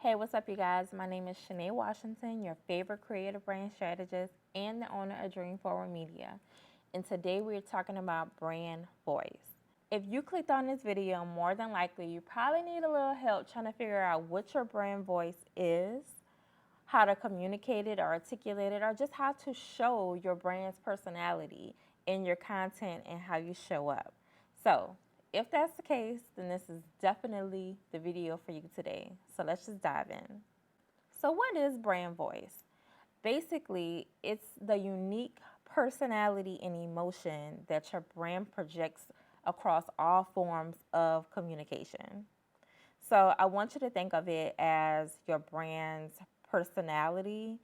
Hey, what's up, you guys? My name is Shanae Washington, your favorite creative brand strategist and the owner of Dream Forward Media. And today we're talking about brand voice. If you clicked on this video, more than likely you probably need a little help trying to figure out what your brand voice is, how to communicate it or articulate it, or just how to show your brand's personality in your content and how you show up. So, if that's the case, then this is definitely the video for you today. So, let's just dive in. So, what is brand voice? Basically, it's the unique personality and emotion that your brand projects across all forms of communication. So I want you to think of it as your brand's personality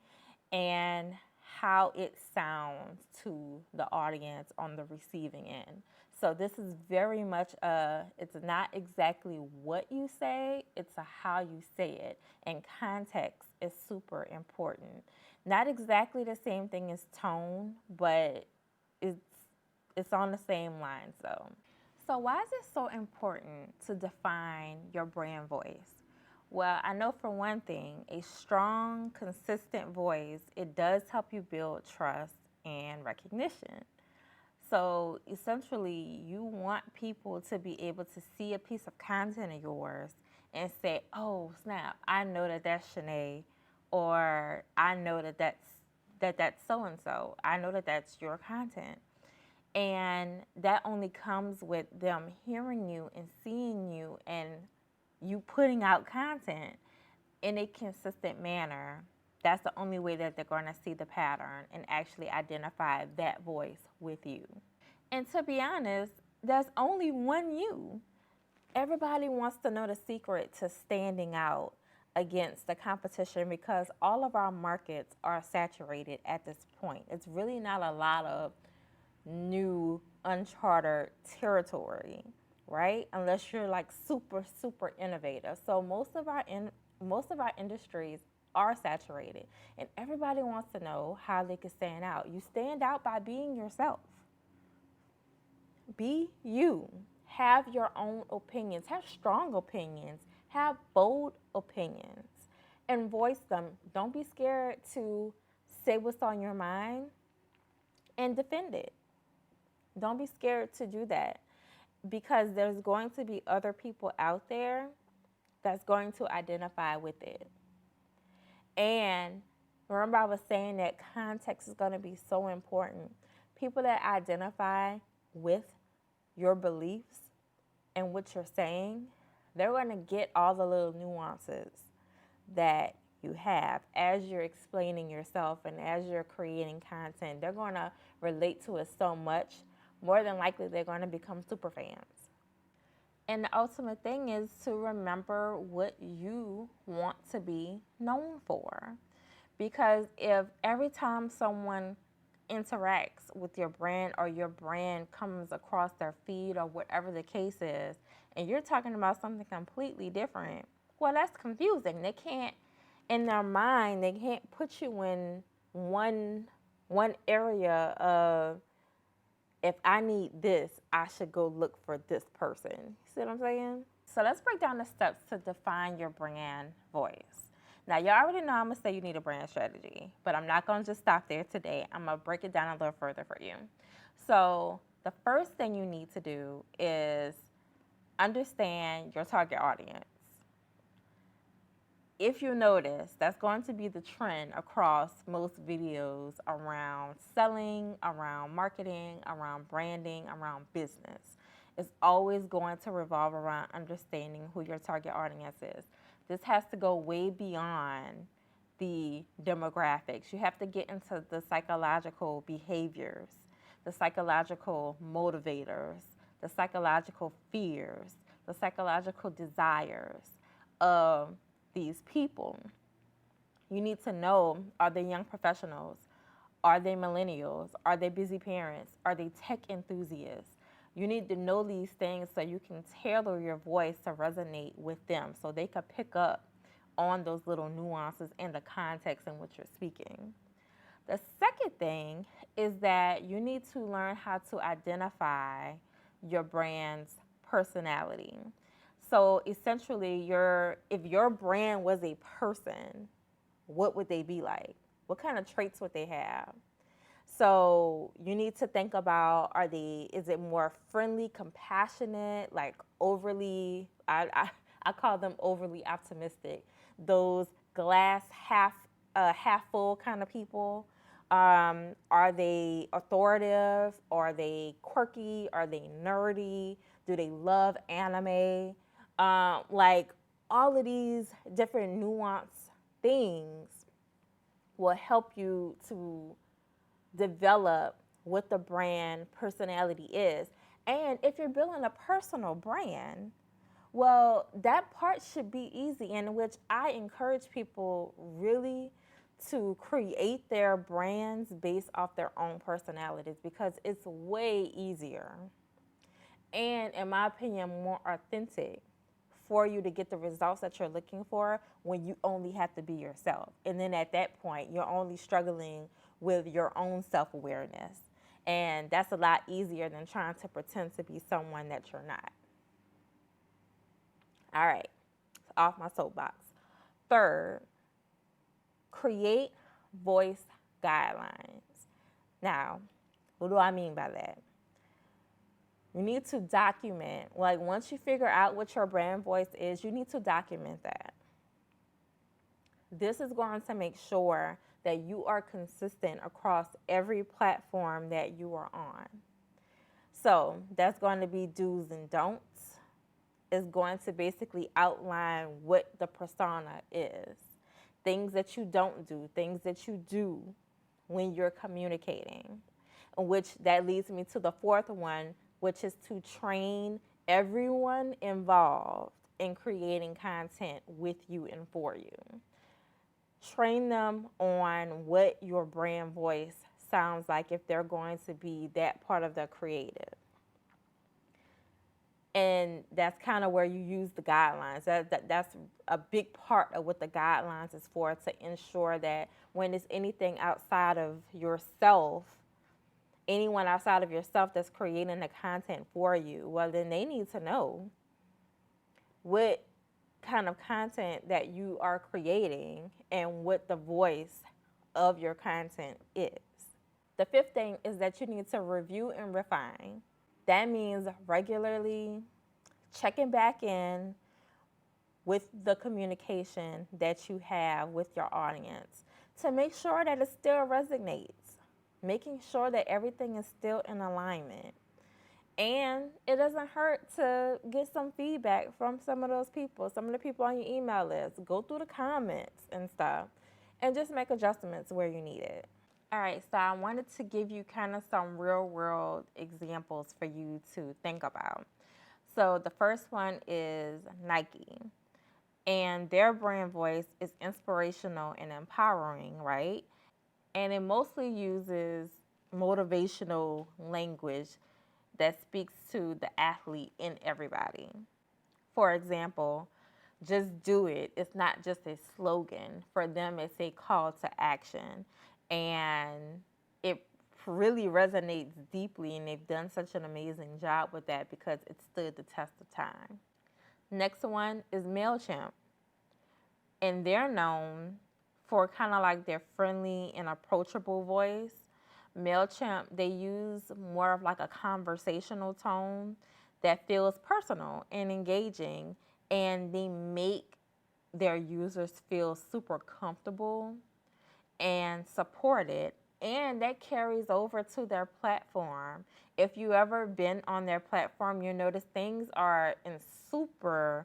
and how it sounds to the audience on the receiving end. So this is very much it's not exactly what you say, it's a how you say it. And context is super important. Not exactly the same thing as tone, but it's it's on the same line. So why is it so important to define your brand voice? Well, I know for one thing, a strong, consistent voice, it does help you build trust and recognition. So essentially, you want people to be able to see a piece of content of yours and say, "Oh, snap! I know that that's Shanae," or "I know that that's so and so. I know that that's your content." And that only comes with them hearing you and seeing you and you putting out content in a consistent manner. That's the only way that they're going to see the pattern and actually identify that voice with you. And to be honest, there's only one you. Everybody wants to know the secret to standing out against the competition because all of our markets are saturated at this point. It's really not a lot of new uncharted territory, right? Unless you're like super innovative. So most of our industries are saturated, and everybody wants to know how they can stand out. You stand out by being yourself. Be you. Have your own opinions. Have strong opinions. Have bold opinions, and voice them. Don't be scared to say what's on your mind and defend it. Don't be scared to do that because there's going to be other people out there that's going to identify with it. And remember, I was saying that context is going to be so important. People that identify with your beliefs and what you're saying, they're going to get all the little nuances that you have as you're explaining yourself and as you're creating content. They're going to relate to it so much. More than likely, they're going to become super fans. And the ultimate thing is to remember what you want to be known for. Because if every time someone interacts with your brand or your brand comes across their feed or whatever the case is, and you're talking about something completely different, well, that's confusing. They can't, in their mind, they can't put you in one area of, if I need this, I should go look for this person. See what I'm saying? So let's break down the steps to define your brand voice. Now, you already know I'm going to say you need a brand strategy, but I'm not going to just stop there today. I'm going to break it down a little further for you. So the first thing you need to do is understand your target audience. If you notice, that's going to be the trend across most videos around selling, around marketing, around branding, around business. It's always going to revolve around understanding who your target audience is. This has to go way beyond the demographics. You have to get into the psychological behaviors, the psychological motivators, the psychological fears, the psychological desires of these people. You need to know, are they young professionals? Are they millennials? Are they busy parents? Are they tech enthusiasts? You need to know these things so you can tailor your voice to resonate with them so they can pick up on those little nuances and the context in which you're speaking. The second thing is that you need to learn how to identify your brand's personality. So essentially, if your brand was a person, what would they be like? What kind of traits would they have? So you need to think about, is it more friendly, compassionate, like overly, I call them overly optimistic, those glass half full kind of people. Are they authoritative? Are they quirky? Are they nerdy? Do they love anime? Like all of these different nuanced things will help you to develop what the brand personality is. And if you're building a personal brand, well, that part should be easy, in which I encourage people really to create their brands based off their own personalities because it's way easier and, in my opinion, more authentic for you to get the results that you're looking for when you only have to be yourself. And then at that point, you're only struggling with your own self awareness. And that's a lot easier than trying to pretend to be someone that you're not. All right, off my soapbox. Third, create voice guidelines. Now, what do I mean by that? You need to document, like once you figure out what your brand voice is, you need to document that. This is going to make sure that you are consistent across every platform that you are on. So that's going to be do's and don'ts. It's going to basically outline what the persona is. Things that you don't do, things that you do when you're communicating. Which that leads me to the fourth one, which is to train everyone involved in creating content with you and for you. Train them on what your brand voice sounds like if they're going to be that part of the creative. And that's kind of where you use the guidelines. That's a big part of what the guidelines is for, to ensure that when it's anything outside of yourself, anyone outside of yourself that's creating the content for you, well, then they need to know what kind of content that you are creating and what the voice of your content is. The fifth thing is that you need to review and refine. That means regularly checking back in with the communication that you have with your audience to make sure that it still resonates, making sure that everything is still in alignment. And it doesn't hurt to get some feedback from some of those people, some of the people on your email list. Go through the comments and stuff and just make adjustments where you need it. All right, so I wanted to give you kind of some real world examples for you to think about. So the first one is Nike. And their brand voice is inspirational and empowering, right? And it mostly uses motivational language that speaks to the athlete in everybody. For example, just do it. It's not just a slogan. For them, it's a call to action. And it really resonates deeply, and they've done such an amazing job with that because it stood the test of time. Next one is MailChimp. And they're known for kind of like their friendly and approachable voice. MailChimp, they use more of like a conversational tone that feels personal and engaging, and they make their users feel super comfortable and supported, and that carries over to their platform. If you ever been on their platform, you notice things are in super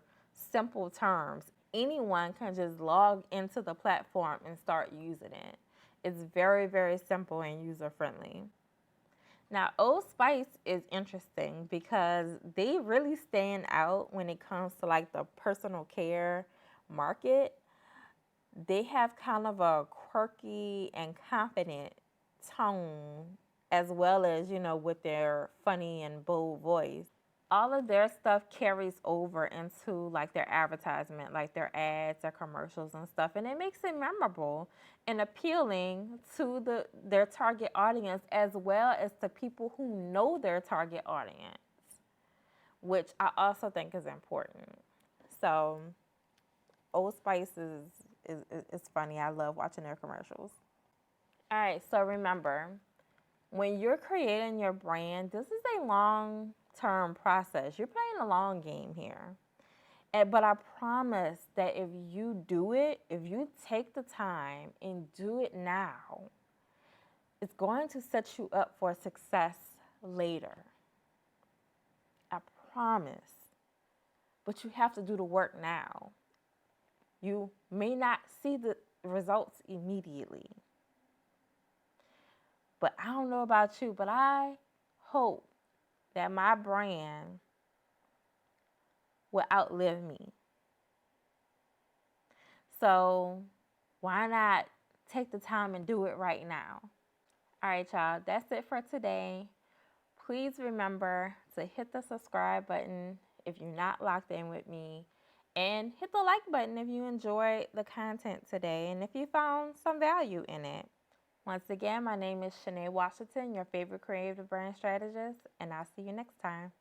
simple terms. Anyone can just log into the platform and start using it. It's very, very simple and user friendly. Now, Old Spice is interesting because they really stand out when it comes to like the personal care market. They have kind of a quirky and confident tone, as well as, with their funny and bold voice. All of their stuff carries over into like their advertisement, like their ads, their commercials and stuff, and it makes it memorable and appealing to their target audience, as well as to people who know their target audience, which I also think is important. So Old Spice is funny. I love watching their commercials. All right, so remember, when you're creating your brand, this is a long-term process. You're playing a long game here. But I promise that if you do it, if you take the time and do it now, it's going to set you up for success later. I promise. But you have to do the work now. You may not see the results immediately. But I don't know about you, but I hope that my brand will outlive me. So why not take the time and do it right now? All right, y'all, that's it for today. Please remember to hit the subscribe button if you're not locked in with me, and hit the like button if you enjoyed the content today and if you found some value in it. Once again, my name is Shanae Washington, your favorite creative brand strategist, and I'll see you next time.